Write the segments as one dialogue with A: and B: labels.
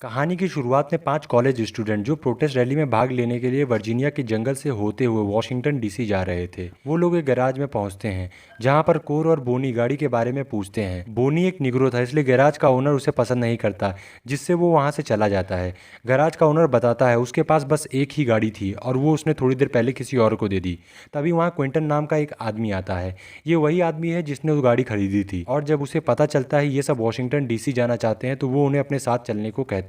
A: कहानी की शुरुआत में 5 कॉलेज स्टूडेंट जो प्रोटेस्ट रैली में भाग लेने के लिए वर्जीनिया के जंगल से होते हुए वॉशिंगटन डीसी जा रहे थे। वो लोग एक गैराज में पहुंचते हैं जहां पर कोर और बोनी गाड़ी के बारे में पूछते हैं। बोनी एक निग्रो था, इसलिए गैराज का ओनर उसे पसंद नहीं करता, जिससे वो वहां से चला जाता है। गैराज का ओनर बताता है उसके पास बस एक ही गाड़ी थी और वो उसने थोड़ी देर पहले किसी और को दे दी। तभी वहाँ क्विंटन नाम का एक आदमी आता है। ये वही आदमी है जिसने उस गाड़ी खरीदी थी, और जब उसे पता चलता है ये सब वॉशिंगटन डीसी जाना चाहते हैं तो वो उन्हें अपने साथ चलने को कहता है।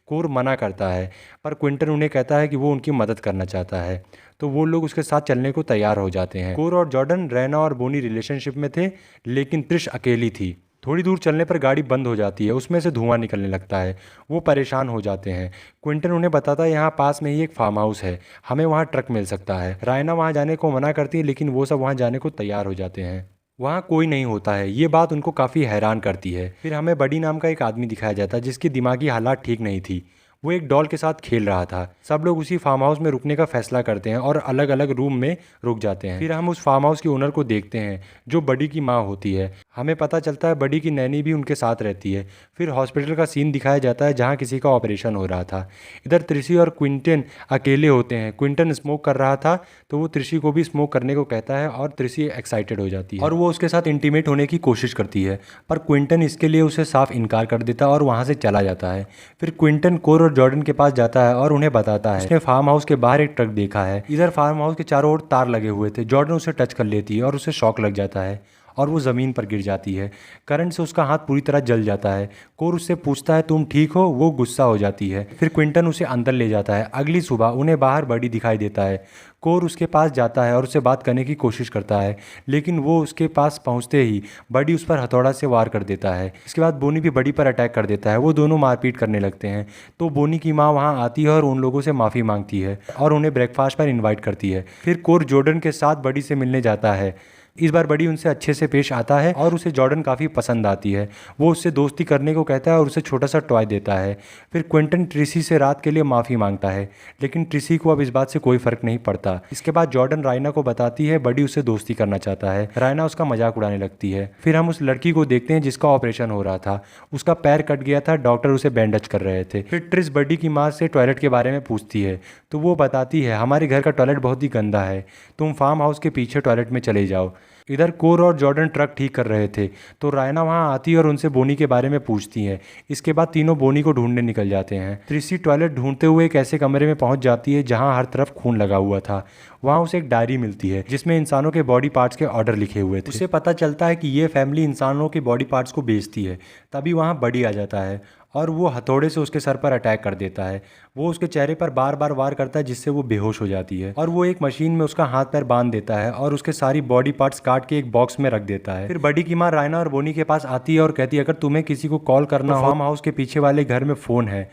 A: कोर मना करता है, पर क्विंटन उन्हें कहता है कि वो उनकी मदद करना चाहता है, तो वो लोग उसके साथ चलने को तैयार हो जाते हैं। कोर और जॉर्डन, रैना और बोनी रिलेशनशिप में थे, लेकिन त्रिश अकेली थी। थोड़ी दूर चलने पर गाड़ी बंद हो जाती है, उसमें से धुआं निकलने लगता है। वो परेशान हो जाते हैं। क्विंटन उन्हें बताता है यहाँ पास में ही एक फार्म हाउस है, हमें वहाँ ट्रक मिल सकता है। रायना वहाँ जाने को मना करती है, लेकिन वो सब वहाँ जाने को तैयार हो जाते हैं। वहाँ कोई नहीं होता है, ये बात उनको काफ़ी हैरान करती है। फिर हमें बडी नाम का एक आदमी दिखाया जाता है जिसकी दिमागी हालात ठीक नहीं थी। वो एक डॉल के साथ खेल रहा था। सब लोग उसी फार्म हाउस में रुकने का फैसला करते हैं और अलग अलग रूम में रुक जाते हैं। फिर हम उस फार्म हाउस के ओनर को देखते हैं जो बडी की माँ होती है। हमें पता चलता है बडी की नैनी भी उनके साथ रहती है। फिर हॉस्पिटल का सीन दिखाया जाता है जहाँ किसी का ऑपरेशन हो रहा था। इधर त्रिशी और क्विंटन अकेले होते हैं। क्विंटन स्मोक कर रहा था तो वो त्रिशी को भी स्मोक करने को कहता है और त्रिशी एक्साइटेड हो जाती है और वो उसके साथ इंटीमेट होने की कोशिश करती है, पर क्विंटन इसके लिए उसे साफ इनकार कर देता है और वहाँ से चला जाता है। फिर क्विंटन कोर और जॉर्डन के पास जाता है और उन्हें बताता है उसने फार्म हाउस के बाहर एक ट्रक देखा है। इधर फार्म हाउस के चारों ओर तार लगे हुए थे। जॉर्डन उसे टच कर लेती है और उसे शॉक लग जाता है और वो ज़मीन पर गिर जाती है। करंट से उसका हाथ पूरी तरह जल जाता है। कोर उससे पूछता है तुम ठीक हो? वो गुस्सा हो जाती है। फिर क्विंटन उसे अंदर ले जाता है। अगली सुबह उन्हें बाहर बडी दिखाई देता है। कोर उसके पास जाता है और उससे बात करने की कोशिश करता है, लेकिन वो उसके पास पहुंचते ही बडी उस पर हथौड़ा से वार कर देता है। इसके बाद बोनी भी बडी पर अटैक कर देता है। वो दोनों मारपीट करने लगते हैं। तो बोनी की माँ वहाँ आती है और उन लोगों से माफ़ी मांगती है और उन्हें ब्रेकफास्ट पर इन्वाइट करती है। फिर कोर जॉर्डन के साथ बडी से मिलने जाता है। इस बार बडी उनसे अच्छे से पेश आता है और उसे जॉर्डन काफ़ी पसंद आती है। वो उससे दोस्ती करने को कहता है और उसे छोटा सा टॉय देता है। फिर क्विंटन ट्रिसी से रात के लिए माफ़ी मांगता है, लेकिन ट्रिसी को अब इस बात से कोई फ़र्क नहीं पड़ता। इसके बाद जॉर्डन रायना को बताती है बडी उससे दोस्ती करना चाहता है। रायना उसका मजाक उड़ाने लगती है। फिर हम उस लड़की को देखते हैं जिसका ऑपरेशन हो रहा था। उसका पैर कट गया था, डॉक्टर उसे बैंडेज कर रहे थे। फिर ट्रिस बडी की माँ से टॉयलेट के बारे में पूछती है, तो वो बताती है हमारे घर का टॉयलेट बहुत ही गंदा है, तुम फार्म हाउस के पीछे टॉयलेट में चले जाओ। इधर कोर और जॉर्डन ट्रक ठीक कर रहे थे, तो रायना वहां आती है और उनसे बोनी के बारे में पूछती हैं। इसके बाद तीनों बोनी को ढूंढने निकल जाते हैं। त्रिशी टॉयलेट ढूंढते हुए एक ऐसे कमरे में पहुंच जाती है जहां हर तरफ खून लगा हुआ था। वहां उसे एक डायरी मिलती है जिसमें इंसानों के बॉडी पार्ट्स के ऑर्डर लिखे हुए थे। उसे पता चलता है कि ये फैमिली इंसानों के बॉडी पार्ट्स को बेचती है। तभी वहाँ बडी आ जाता है और वो हथौड़े से उसके सर पर अटैक कर देता है। वो उसके चेहरे पर बार बार वार करता है जिससे वो बेहोश हो जाती है, और वो एक मशीन में उसका हाथ पैर बांध देता है और उसके सारी बॉडी पार्ट्स काट के एक बॉक्स में रख देता है। फिर बडी की माँ रायना और बोनी के पास आती है और कहती है अगर तुम्हें किसी को कॉल करना हो, फार्म हाउस के पीछे वाले घर में फ़ोन है।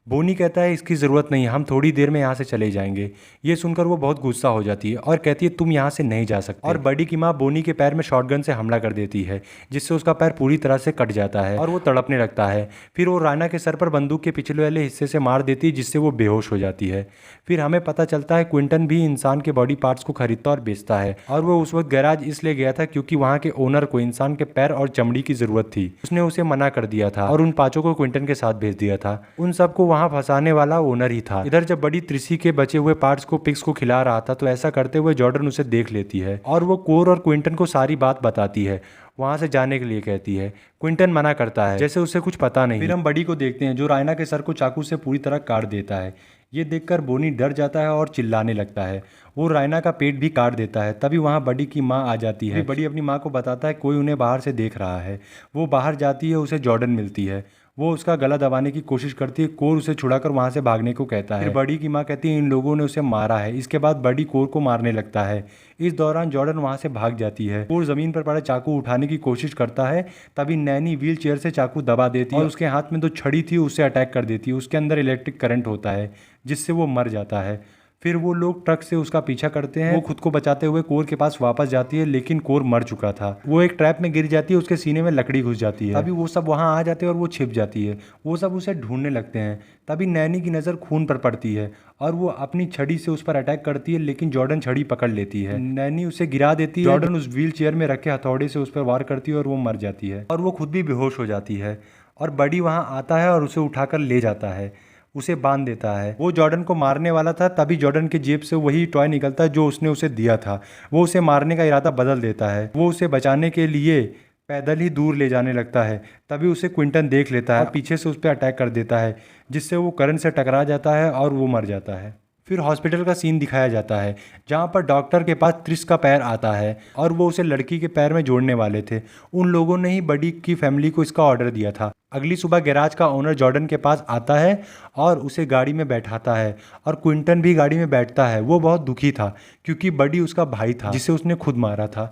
A: बोनी कहता है इसकी ज़रूरत नहीं है, हम थोड़ी देर में यहाँ से चले जाएंगे। ये सुनकर वो बहुत गुस्सा हो जाती है और कहती है तुम यहाँ से नहीं जा सकते। और बडी की माँ बोनी के पैर में शॉटगन से हमला कर देती है जिससे उसका पैर पूरी तरह से कट जाता है और वो तड़पने लगता है। फिर वो रायना के सर पर बंदूक के पिछले वाले हिस्से से मार देती है जिससे वो बेहोश हो जाती है। फिर हमें पता चलता है क्विंटन भी इंसान के बॉडी पार्ट्स को खरीदता और बेचता है, और वो उस वक्त गैराज इसलिए गया था क्योंकि वहाँ के ओनर को इंसान के पैर और चमड़ी की ज़रूरत थी। उसने उसे मना कर दिया था और उन पाँचों को क्विंटन के साथ भेज दिया था। उन सबको वहाँ फंसाने वाला ओनर ही था। इधर जब बडी त्रिशी के बचे हुए पार्ट्स को पिग्स को खिला रहा था तो ऐसा करते हुए जॉर्डन उसे देख लेती है और वो कोर और क्विंटन को सारी बात बताती है। वहां से जाने के लिए कहती है। क्विंटन मना करता है जैसे उसे कुछ पता नहीं। फिर हम बडी को देखते हैं जो रायना के सर को चाकू से पूरी तरह काट देता है। ये देखकर बोनी डर जाता है और चिल्लाने लगता है। वो रायना का पेट भी काट देता है। तभी वहाँ बडी की माँ आ जाती है। बडी अपनी माँ को बताता है कोई उन्हें बाहर से देख रहा है। वो बाहर जाती है, उसे जॉर्डन मिलती है। वो उसका गला दबाने की कोशिश करती है। कोर उसे छुड़ाकर वहां से भागने को कहता है। फिर बडी की माँ कहती है इन लोगों ने उसे मारा है। इसके बाद बडी कोर को मारने लगता है। इस दौरान जॉर्डन वहां से भाग जाती है। कोर जमीन पर पड़ा चाकू उठाने की कोशिश करता है। तभी नैनी व्हील चेयर से चाकू दबा देती है और उसके हाथ में जो छड़ी थी उससे अटैक कर देती है। उसके अंदर इलेक्ट्रिक करंट होता है जिससे वो मर जाता है। फिर वो लोग ट्रक से उसका पीछा करते हैं। वो खुद को बचाते हुए कोर के पास वापस जाती है, लेकिन कोर मर चुका था। वो एक ट्रैप में गिर जाती है, उसके सीने में लकड़ी घुस जाती है। तभी वो सब वहां आ जाते हैं और वो छिप जाती है। वो सब उसे ढूंढने लगते हैं। तभी नैनी की नज़र खून पर पड़ती है और वो अपनी छड़ी से उस पर अटैक करती है, लेकिन जॉर्डन छड़ी पकड़ लेती है। नैनी उसे गिरा देती है। जॉर्डन उस व्हील चेयर में रखे हथौड़े से उस पर वार करती है और वो मर जाती है और वो खुद भी बेहोश हो जाती है। और बडी वहाँ आता है और उसे उठाकर ले जाता है, उसे बांध देता है। वो जॉर्डन को मारने वाला था, तभी जॉर्डन की जेब से वही टॉय निकलता है जो उसने उसे दिया था। वो उसे मारने का इरादा बदल देता है। वो उसे बचाने के लिए पैदल ही दूर ले जाने लगता है। तभी उसे क्विंटन देख लेता है और पीछे से उस पर अटैक कर देता है, जिससे वो करंट से टकरा जाता है और वो मर जाता है। फिर हॉस्पिटल का सीन दिखाया जाता है, जहाँ पर डॉक्टर के पास त्रिस का पैर आता है और वो उसे लड़की के पैर में जोड़ने वाले थे। उन लोगों ने ही बडी की फैमिली को इसका ऑर्डर दिया था। अगली सुबह गैराज का ओनर जॉर्डन के पास आता है और उसे गाड़ी में बैठाता है और क्विंटन भी गाड़ी में बैठता है। वो बहुत दुखी था क्योंकि बडी उसका भाई था जिसे उसने खुद मारा था।